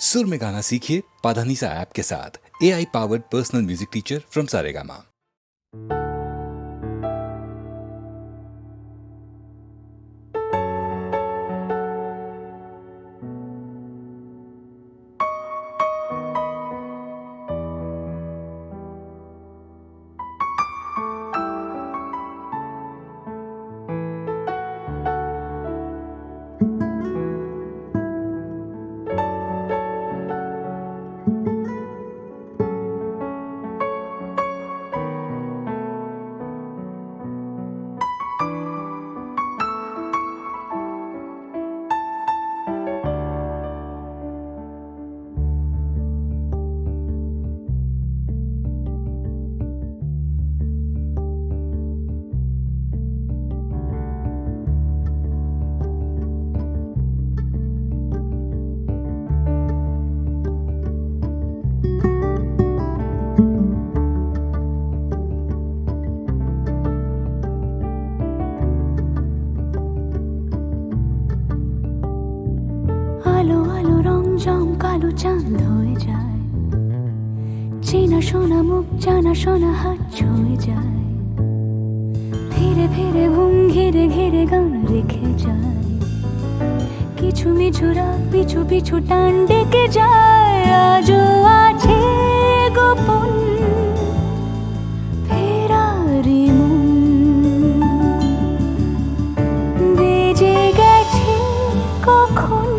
सुर में गाना सीखिए पाधानीसा ऐप के साथ। AI powered personal music teacher from Saregama. আলো আলো রং জম কালো চাঁদ হয়ে যায়, চেনা শোনা মুখ জানা শোনা হাত ছুঁয়ে যায়, ফিরে ফিরে ঘুম ঘিরে ঘিরে গান রেখে যায়, কিছু মিছু রাত পিছু পিছু টান ডেকে যায়। আজও আছে গোপন ফেরারি মন, বেজে গেছে কখন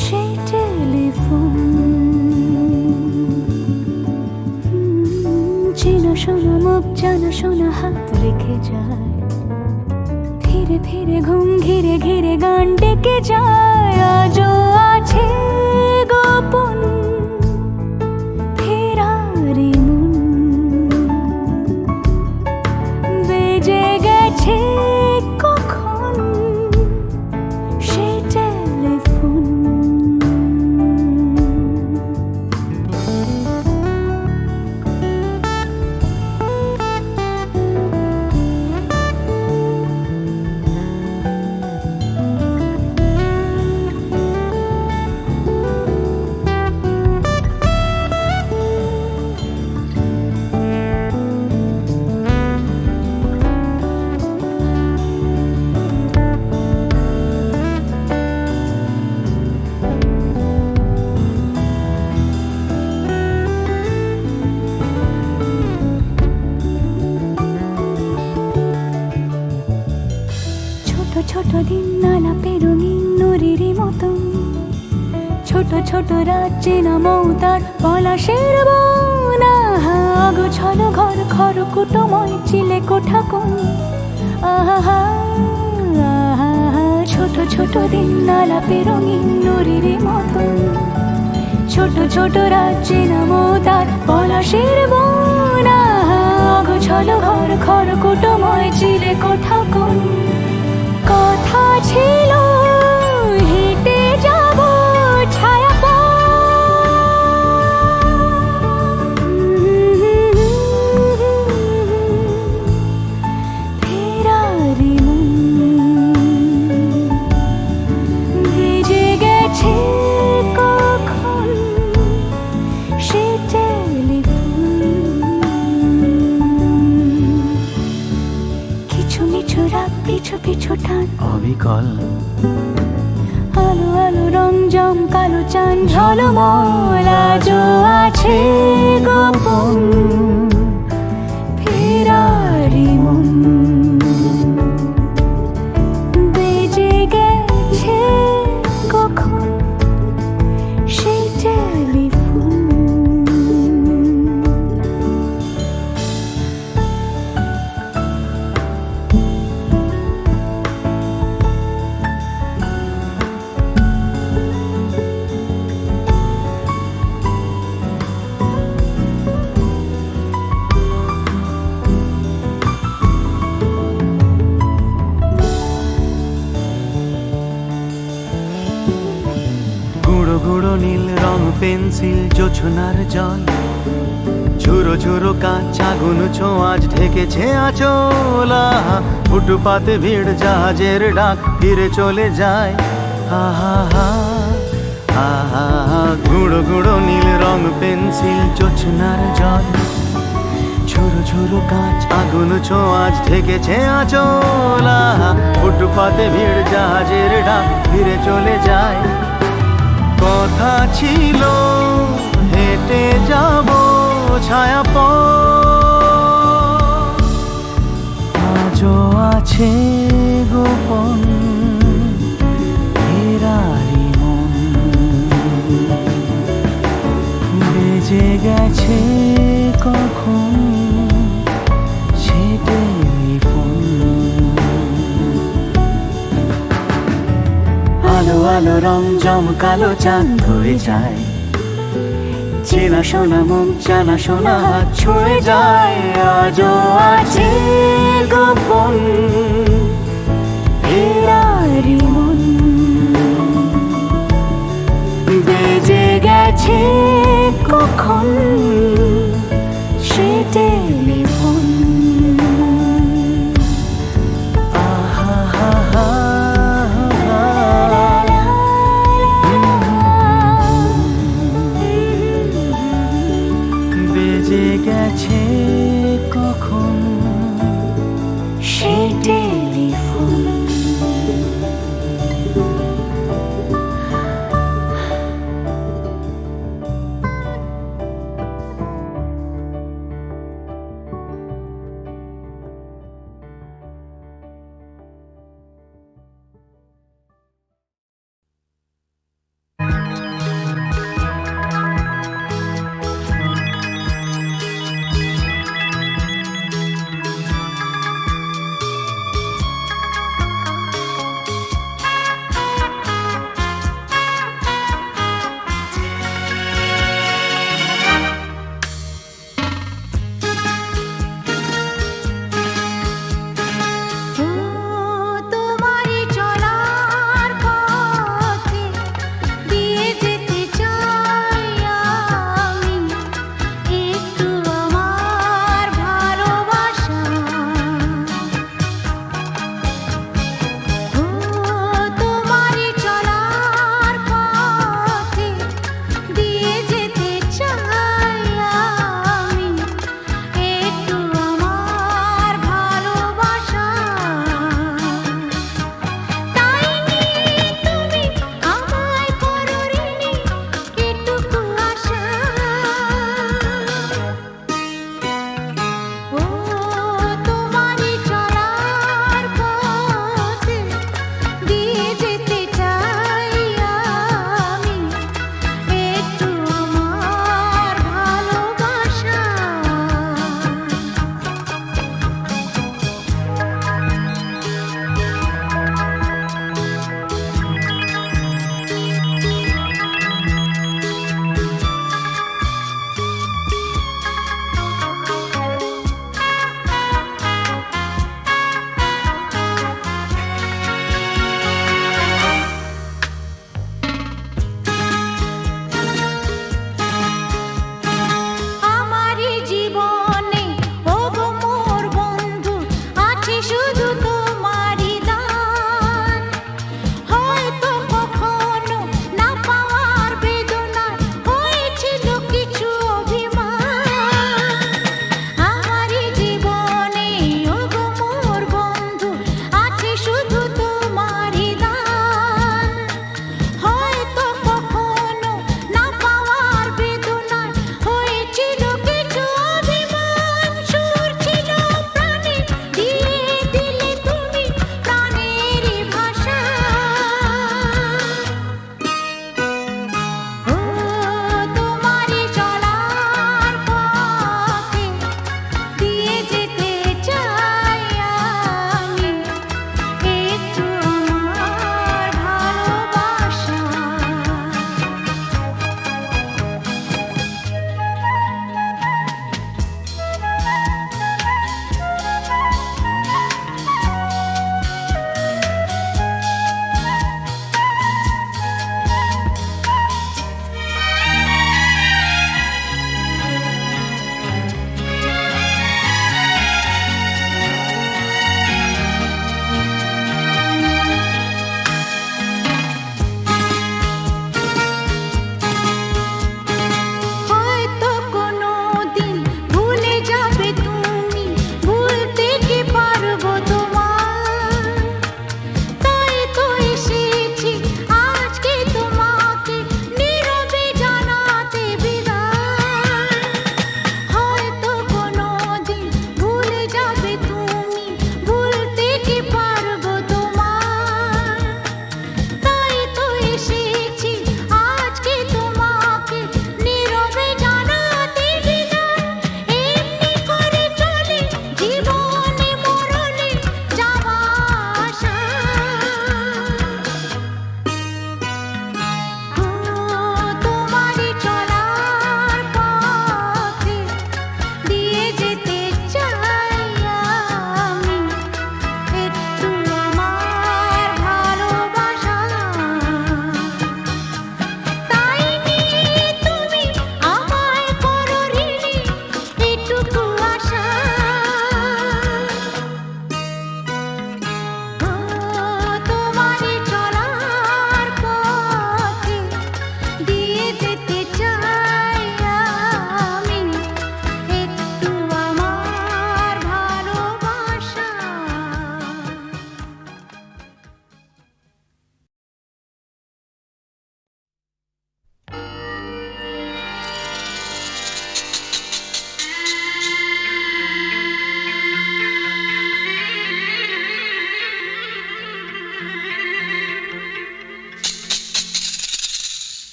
সেই টেলিফোন। চেনা শোনা মুখ জানা শোনা হাত রেখে যায়, ফিরে ফিরে ঘুম ঘিরে ঘিরে গান ডেকে যায়। আজও আছে গোপন ফেরারি মন, বেজে গেছে কখন সেই টেলিফোন। ছোট দিন আলাপের রঙিন নুরির মতন, ছোট ছোট রাত চেনা মৌতার পলাশের বন। আগোছালো ঘর খড়কুটোময় চিলে কোঠা কোন, আহা আহা। ছোট ছোট দিন আলাপের রঙিন নুরির মতন, ছোট ছোট রাত চেনা মৌতার পলাশের বন। আগোছালো ঘর খড়কুটোময় চিলে কোঠা কোন। কথা ছিল হেঁটে যাব ছায়া ফেরারি মন, ভেজে গেছে কখন সে টেলিফোন। কিছু মিছু রাত পিছু পিছু টান অবিকল, আলো আলো রং জম কালো চাঁদ ঝলমল। আজও আছে গোপন ফেরারি মন, বেজে গেছে কখন সেই টেলিফোন। গুঁড়ো গুঁড়ো নীল রং পেন্সিল জোছনার জল, ঝুরো ঝুরো কাঁচ আগুন ছোঁয়াজ ঢেকেছে আঁচলা। ফুটপাতে ভিড় জাহাজের ডাক ফিরে চলে যায়। আহা হা গুঁড়ো গুঁড়ো নীল রং পেন্সিল জোছনার জল, ঝুরো ঝুরো কাঁচ আগুন ছোঁয়াজ ঢেকেছে আঁচলা। ফুটপাতে ভিড় জাহাজের ডাক ফিরে চলে যায়। কথা ছিল হেঁটে যাব ছায়া আজও আছে গোপন ফেরারি মন, বেজে গেছে কখন সে টেলিফোন। আলো আলো রং জমকালো চাঁদ হয়ে যায়, চেনা শোনা মুখ জানা শোনা হাত ছুঁয়ে যায়। আজও আছে গোপন ফেরারি মন, বেজে গেছে কখন সে টেলিফোন। আহা হা হা বেজে গেছে কখন সে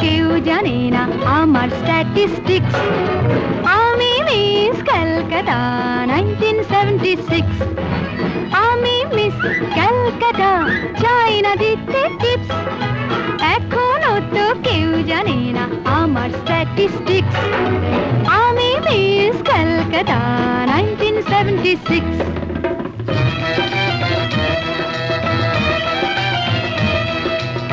কেউ জানে না আমার স্ট্যাটিস্টিক্স। আমি মিস ক্যালকাটা 1976। আমি মিস ক্যালকাটা, চাই না দিতে টিপস। এখনো তো কেউ জানে না আমার স্ট্যাটিস্টিক্স। আমি মিস ক্যালকাটা 1976।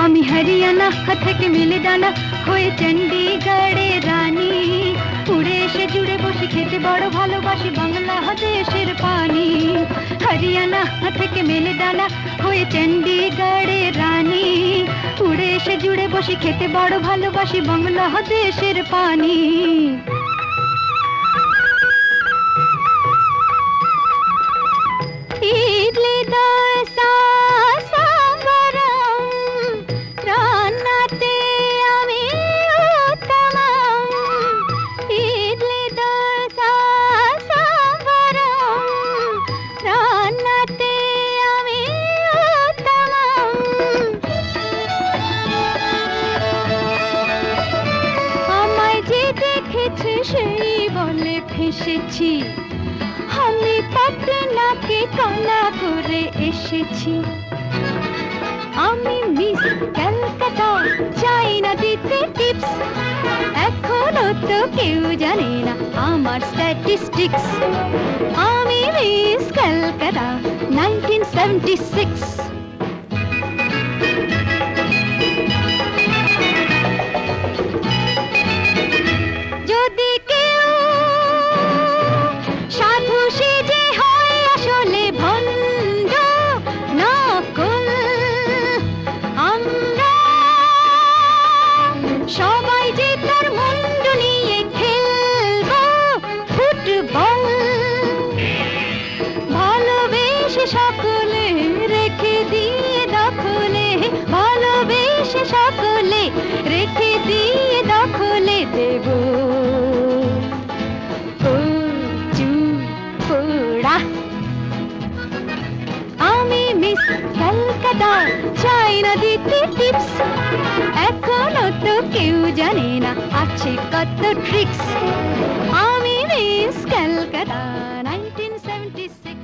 আমি হরিয়ানা থেকে মিলে ডানা হয়ে চণ্ডীগড়ে রানী। উড়ে এসে জুড়ে বসে খেতে বড় ভালোবাসি বাংলাদেশের পানি। হরিয়ানা থেকে মেলে ডানা হয়ে চণ্ডীগড়ে রানী। উড়ে এসে জুড়ে বসে খেতে বড় ভালোবাসি বাংলাদেশের পানি। ইডলি দোসা সাম্বারম, রান্নাতে আমি উত্তমম। ইডলি দোসা সাম্বারম, রান্নাতে আমি উত্তমম। আমায় যে দেখেছে সেই বলে ফেসেছি, আমি পাটনাকে কানা করে এসেছি। আমি মিস ক্যালকাটা, চাই না দিতে টিপস। এখনো তো কেউ জানে না আমার স্ট্যাটিস্টিক্স। আমি মিস ক্যালকাটা 1976। যদি কেউ সাধু সেজে হয় আসলে ভণ্ড নকল, আমরা সবাই যে তার মুন্ডু নিয়ে খেলবো ফুটবল। ভালোবেসে সকলে রেখে দিয়ে দখলে, ভালোবেসে সকলে রেখে দিয়ে দখলে দেব পোড়া। আমি মিস ক্যালকাটা, চাই না দিতে টিপস। এখনো তো কেউ জানে না আছে কত ট্রিক্স। আমি মিস ক্যালকাটা 1976।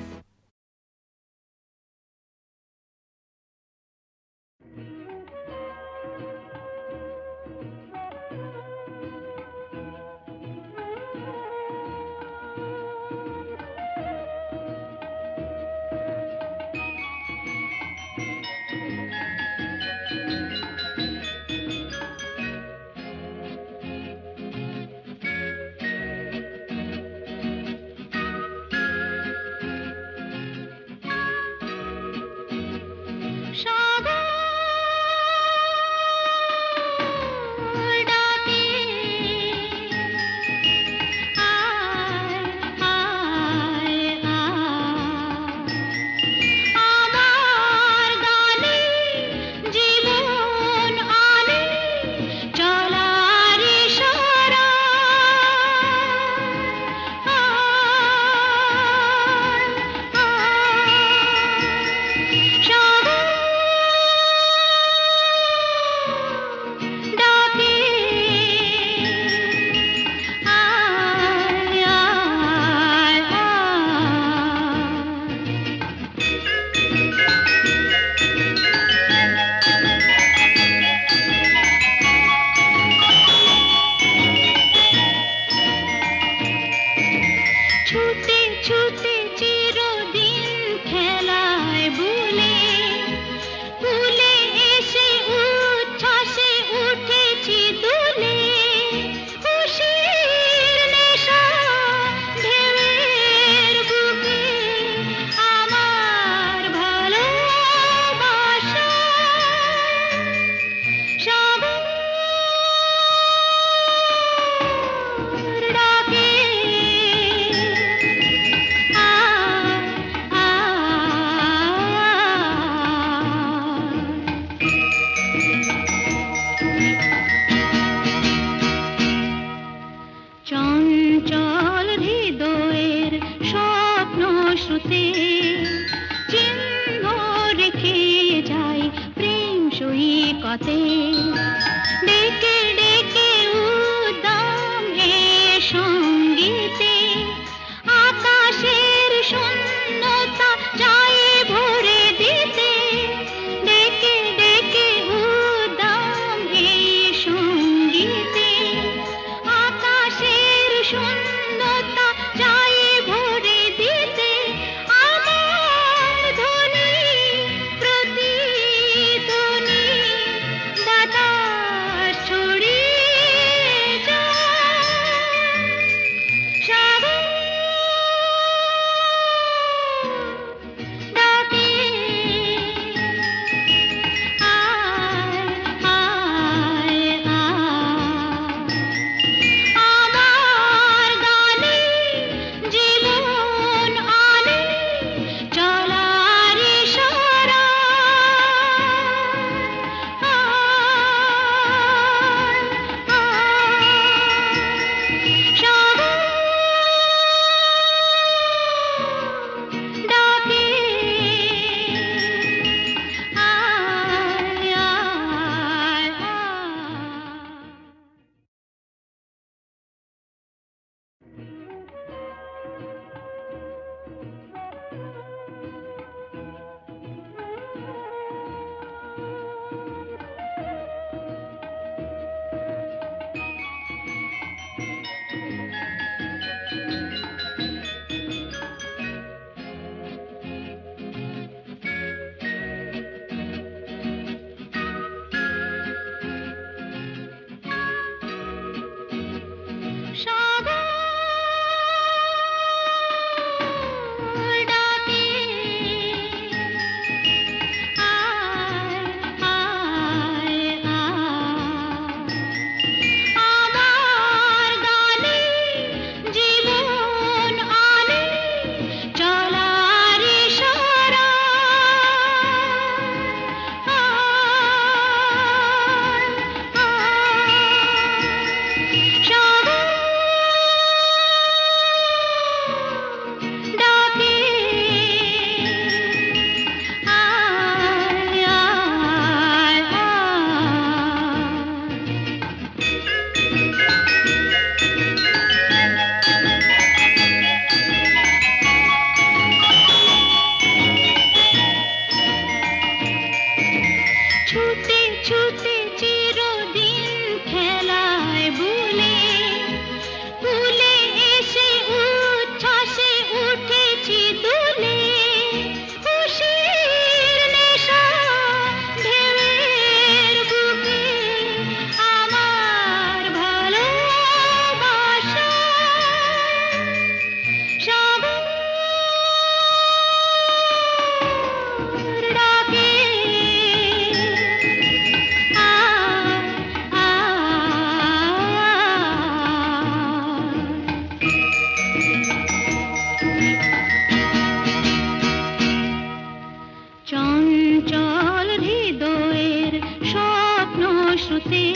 স্রোতে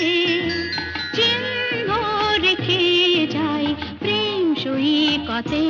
চিহ্ন রেখে যায় প্রেম সৈকতে।